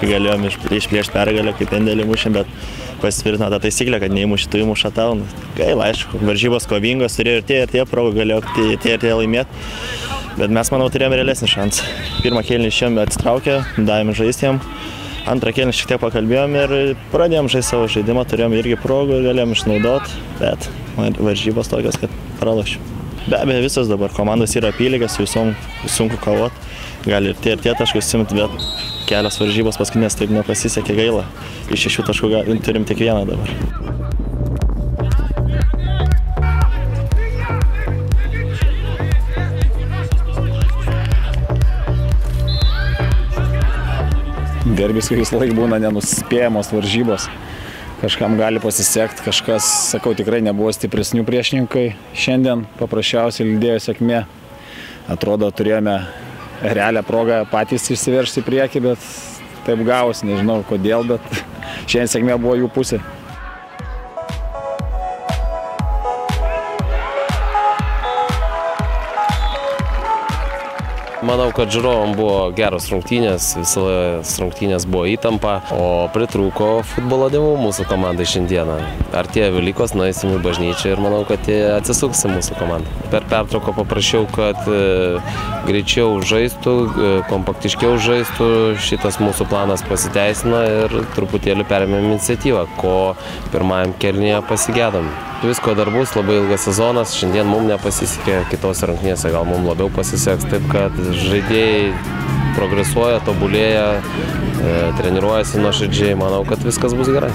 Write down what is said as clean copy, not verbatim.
kai galėjom išplėšti pergalę, kaip pendelį mušėm, bet pasitvirtino tą taisyklę, kad neįmuši, tu įmuša tau. Gaila, aišku, varžybos kovingos, turėjo ir tie progų, galėjo tie laimėti, bet mes, manau, turėjome realesnį šansą. Pirmą kėlinį išėjom atsitraukę, davėm žaisti jam, antrą kėlinį šiek tiek pakalbėjom ir pradėjom žaisti savo žaidimą, turėjom irgi progų ir galėjom išnaudoti, bet varžybos tokios, kad pralošiu. Be abejo, visos dabar komandos yra apylygės, visom sunku kovoti, gali ir tie taškus simti, bet kelios varžybos paskutinės taip nepasisekė, gaila. Iš 6 taškų turim tik vieną dabar. Derbis visą laiką būna nenuspėjamos varžybos. Kažkam gali pasisekti, kažkas, sakau, tikrai nebuvo stipresnių priešininkai. Šiandien paprasčiausiai lydėjo sėkmė. Atrodo, turėjome realią progą patys išsiveržti į priekį, bet taip gavos, nežinau kodėl, bet šiandien sėkmė buvo jų pusė. Manau, kad žiūrovam buvo geros rungtynės, visas rungtynės buvo įtampa, o pritrūko futbolo dievų mūsų komandai šiandieną. Artėja Velykos, nueisim į bažnyčią ir manau, kad atsisuks į mūsų komandą. Per pertrauką paprašiau, kad greičiau žaistų, kompaktiškiau žaistų, šitas mūsų planas pasiteisina ir truputėlį perėmėm iniciatyvą, ko pirmajam kėlinyje pasigėdom. Visko dar bus, labai ilgas sezonas, šiandien mums nepasisekė, kitose rungtynėse gal mums labiau pasiseks, taip kad žaidėjai progresuoja, tobulėja, treniruojasi nuoširdžiai, manau, kad viskas bus gerai.